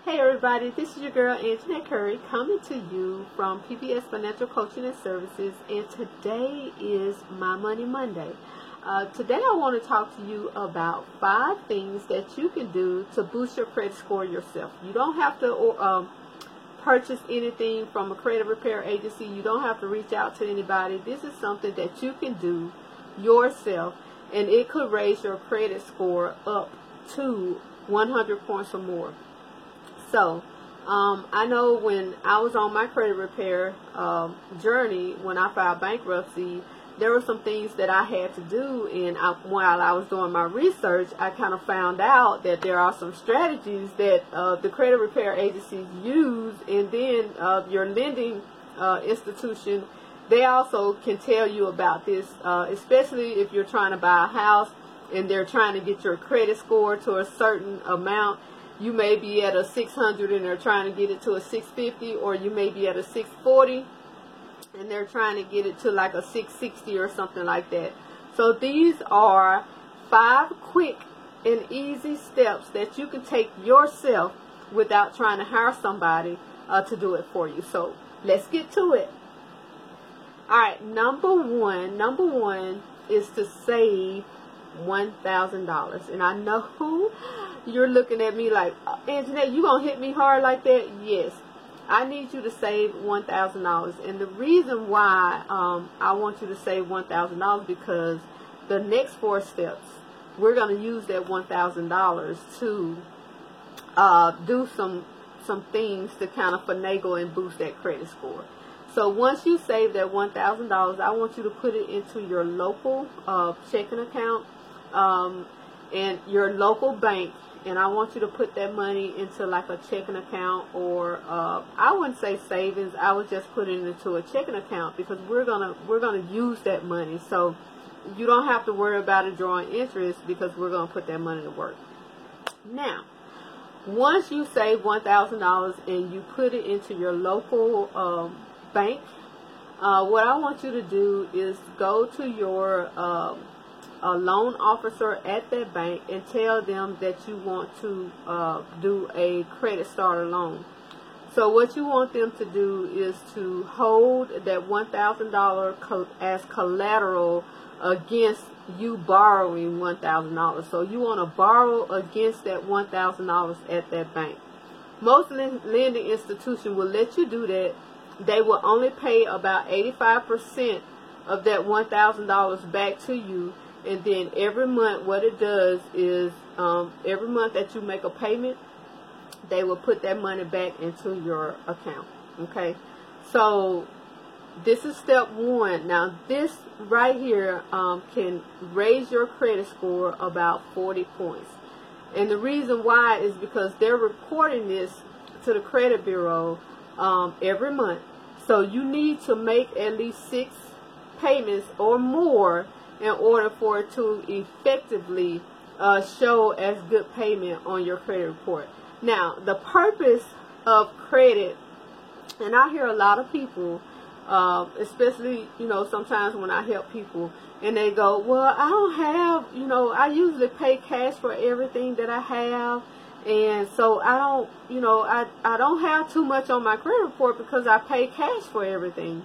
Hey everybody, this is your girl Anjanette Curry coming to you from PBS Financial Coaching and Services, and today is My Money Monday. Today I want to talk to you about 5 things that you can do to boost your credit score yourself. You don't have to purchase anything from a credit repair agency. You don't have to reach out to anybody. This is something that you can do yourself, and it could raise your credit score up to 100 points or more. So, I know when I was on my credit repair journey, when I filed bankruptcy, there were some things that I had to do, and while I was doing my research, I kind of found out that there are some strategies that the credit repair agencies use, and then your lending institution, they also can tell you about this, especially if you're trying to buy a house and they're trying to get your credit score to a certain amount. You may be at a 600 and they're trying to get it to a 650, or you may be at a 640 and they're trying to get it to like a 660 or something like that. So these are 5 quick and easy steps that you can take yourself without trying to hire somebody to do it for you. So let's get to it. Alright, number one is to save $1,000. And I know you're looking at me like, Anjanette, you gonna hit me hard like that? Yes, I need you to save $1,000. And the reason why I want you to save $1,000 because the next 4 steps, we're gonna use that $1,000 to do some things to kind of finagle and boost that credit score. So once you save that $1,000, I want you to put it into your local checking account and your local bank, and I want you to put that money into like a checking account, or I wouldn't say savings. I would just put it into a checking account because we're gonna use that money. So you don't have to worry about it drawing interest because we're gonna put that money to work. Now, once you save $1,000 and you put it into your local bank, what I want you to do is go to your a loan officer at that bank and tell them that you want to do a credit starter loan. So what you want them to do is to hold that $1,000 as collateral against you borrowing $1,000. So you want to borrow against that $1,000 at that bank. Most lending institutions will let you do that. They will only pay about 85% of that $1,000 back to you. And then every month, what it does is every month that you make a payment, they will put that money back into your account. Okay, so this is step 1. Now this right here can raise your credit score about 40 points. And the reason why is because they're reporting this to the credit bureau every month. So you need to make at least 6 payments or more in order for it to effectively show as good payment on your credit report. Now, the purpose of credit, and I hear a lot of people, especially, sometimes when I help people, and they go, well, I don't have, I usually pay cash for everything that I have, and so I don't, I don't have too much on my credit report because I pay cash for everything.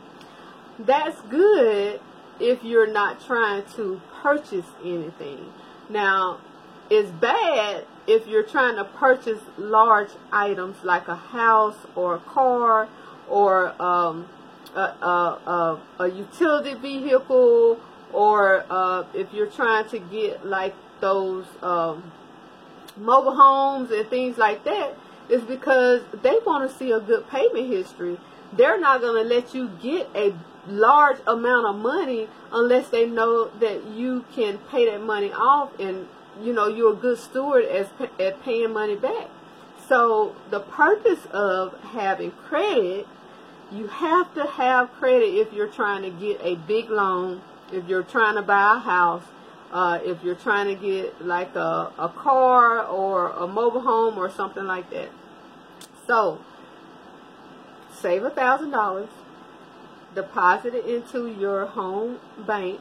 That's good if you're not trying to purchase anything. Now, it's bad if you're trying to purchase large items like a house or a car or a utility vehicle, or if you're trying to get like those mobile homes and things like that. Is because they want to see a good payment history. They're not going to let you get a large amount of money unless they know that you can pay that money off, and you're a good steward at paying money back. So the purpose of having credit, you have to have credit if you're trying to get a big loan, if you're trying to buy a house, if you're trying to get like a car or a mobile home or something like that. So save $1,000, deposit it into your home bank,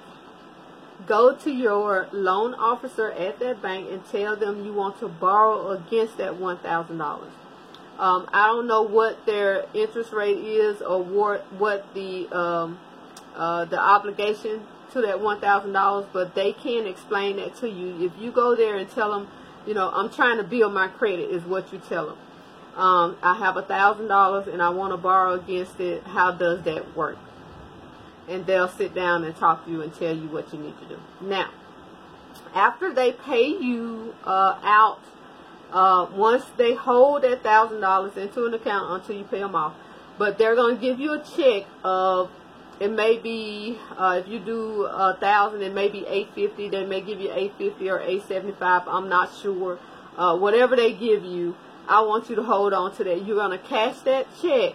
go to your loan officer at that bank and tell them you want to borrow against that $1,000. I don't know what their interest rate is or what the obligation to that $1,000, but they can explain that to you. If you go there and tell them, you know, I'm trying to build my credit, is what you tell them. I have $1,000 and I want to borrow against it. How does that work? And they'll sit down and talk to you and tell you what you need to do. Now, after they pay you out, once they hold that $1,000 into an account until you pay them off, but they're going to give you a check of, it may be, if you do 1,000, it may be $850. They may give you $850 or $875. I'm not sure. Whatever they give you, I want you to hold on to that. You're going to cash that check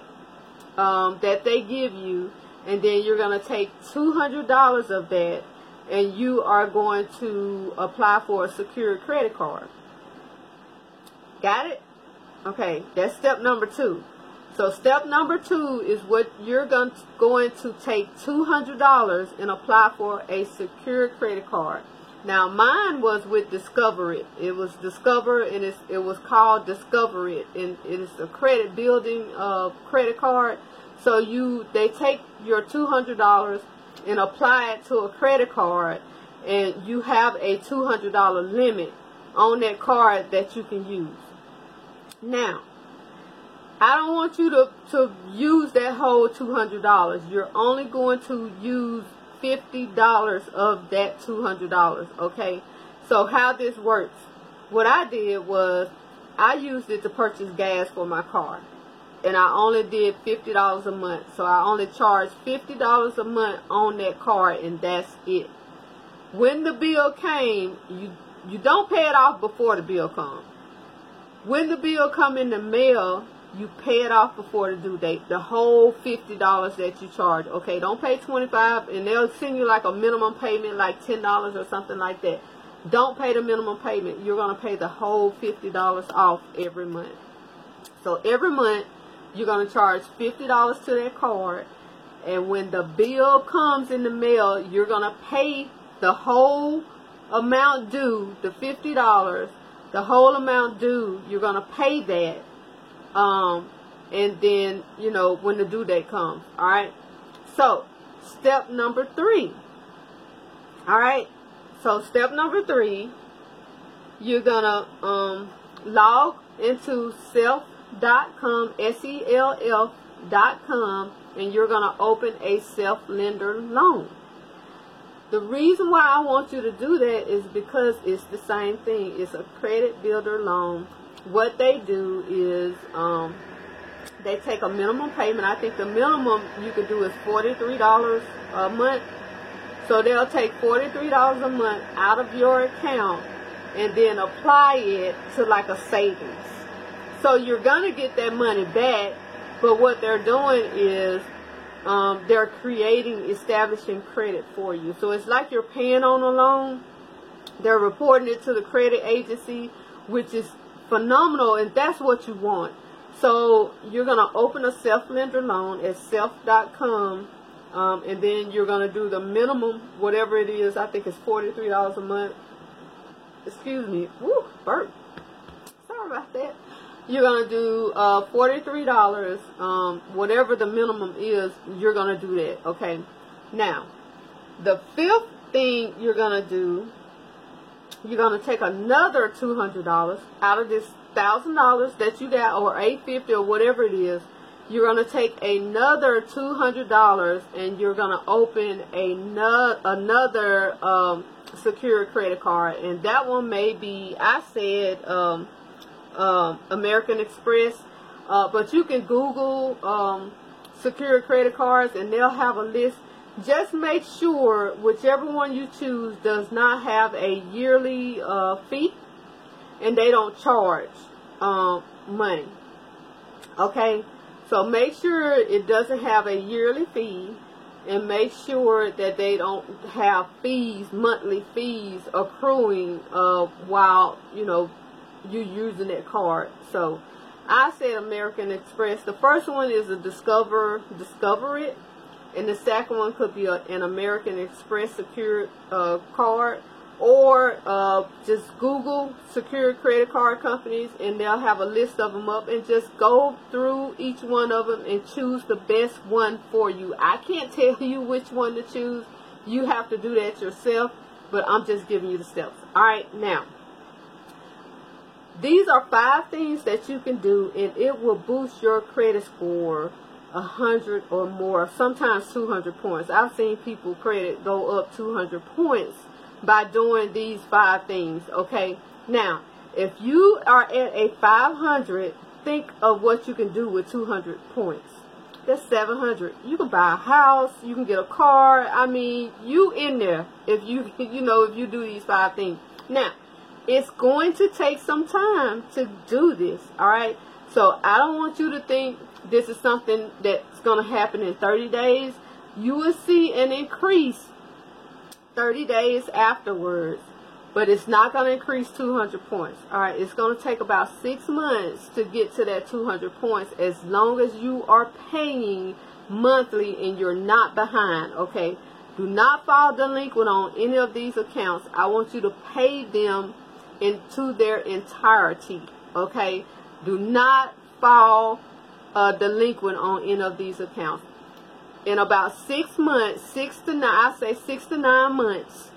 that they give you, and then you're going to take $200 of that, and you are going to apply for a secured credit card. Got it? Okay, that's step number 2. So step number 2 is what you're going to take $200 and apply for a secured credit card. Now mine was with Discover It. It was Discover, and it was called Discover It, and it is a credit building credit card. So they take your $200 and apply it to a credit card, and you have a $200 limit on that card that you can use. Now, I don't want you to use that whole $200. You're only going to use $50 of that $200, okay? So how this works, what I did was I used it to purchase gas for my car, and I only did $50 a month. So I only charged $50 a month on that card, and that's it. When the bill came, you don't pay it off before the bill comes. When the bill come in the mail, you pay it off before the due date. The whole $50 that you charge. Okay, don't pay $25, and they'll send you like a minimum payment, like $10 or something like that. Don't pay the minimum payment. You're going to pay the whole $50 off every month. So every month, you're going to charge $50 to that card, and when the bill comes in the mail, you're going to pay the whole amount due, the $50, the whole amount due. You're going to pay that. And then, you know, when the due date comes. Alright. So, step number 3. Alright. So, step number 3, you're gonna, log into self.com, SELF.com, and you're gonna open a self-lender loan. The reason why I want you to do that is because it's the same thing. It's a credit builder loan. What they do is they take a minimum payment. I think the minimum you could do is $43 a month. So they'll take $43 a month out of your account and then apply it to like a savings. So you're going to get that money back, but what they're doing is they're establishing credit for you. So it's like you're paying on a loan. They're reporting it to the credit agency, which is phenomenal, and that's what you want. So you're going to open a self-lender loan at self.com, and then you're going to do the minimum, whatever it is. I think it's $43 a month. Excuse me. Woo, burp. Sorry about that. You're going to do $43, whatever the minimum is, you're going to do that, okay? Now, the 5th thing you're going to do, you're going to take another $200 out of this $1,000 that you got, or $850 or whatever it is. You're going to take another $200 and you're going to open another secure credit card. And that one may be, I said, American Express, but you can Google secure credit cards and they'll have a list. Just make sure whichever one you choose does not have a yearly fee, and they don't charge money. Okay, so make sure it doesn't have a yearly fee, and make sure that they don't have fees, monthly fees accruing while you're using that card. So I said American Express. The first one is a Discover It. And the second one could be an American Express secured card. or just Google secured credit card companies, and they'll have a list of them up, and just go through each one of them and choose the best one for you. I can't tell you which one to choose. You have to do that yourself, but I'm just giving you the steps. All right, now, these are 5 things that you can do, and it will boost your credit score 100 or more, sometimes 200 points. I've seen people credit go up 200 points by doing these 5 things. Okay, now if you are at a 500, think of what you can do with 200 points. That's 700. You can buy a house, you can get a car. I mean, you in there if you if you do these 5 things. Now, it's going to take some time to do this, all right? So I don't want you to think this is something that's going to happen in 30 days. You will see an increase 30 days afterwards, but it's not going to increase 200 points. All right, it's going to take about 6 months to get to that 200 points, as long as you are paying monthly and you're not behind. Okay, do not fall delinquent on any of these accounts. I want you to pay them into their entirety. Okay, do not fall delinquent on any of these accounts. In about 6 months, 6 to 9, I say 6 to 9 months,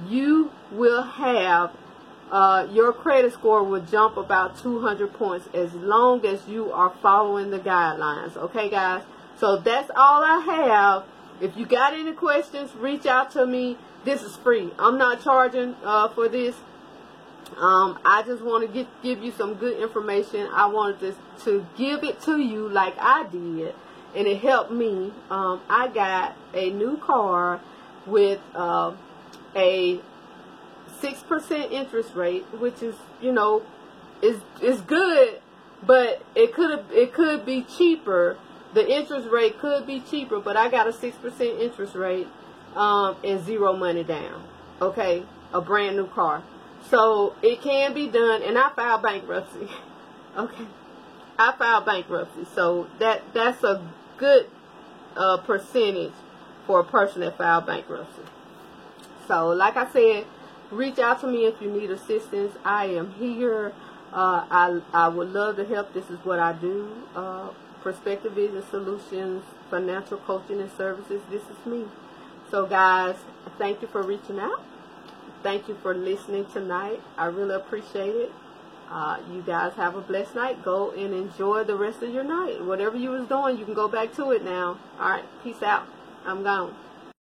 you will have your credit score will jump about 200 points, as long as you are following the guidelines. Okay, guys? So that's all I have. If you got any questions, reach out to me. This is free. I'm not charging for this. I just want to give you some good information. I wanted to give it to you like I did, and it helped me. I got a new car with a 6% interest rate, which is, is good, but it could be cheaper. The interest rate could be cheaper, but I got a 6% interest rate and 0 money down. Okay, a brand new car. So it can be done, and I filed bankruptcy. Okay, I filed bankruptcy, so that's a good percentage for a person that filed bankruptcy. So like I said, reach out to me if you need assistance. I am here. I would love to help. This is what I do. Perspective Vision Solutions, financial coaching and services. This is me. So guys, thank you for reaching out. Thank you for listening tonight. I really appreciate it. You guys have a blessed night. Go and enjoy the rest of your night. Whatever you was doing, you can go back to it now. All right, peace out. I'm gone.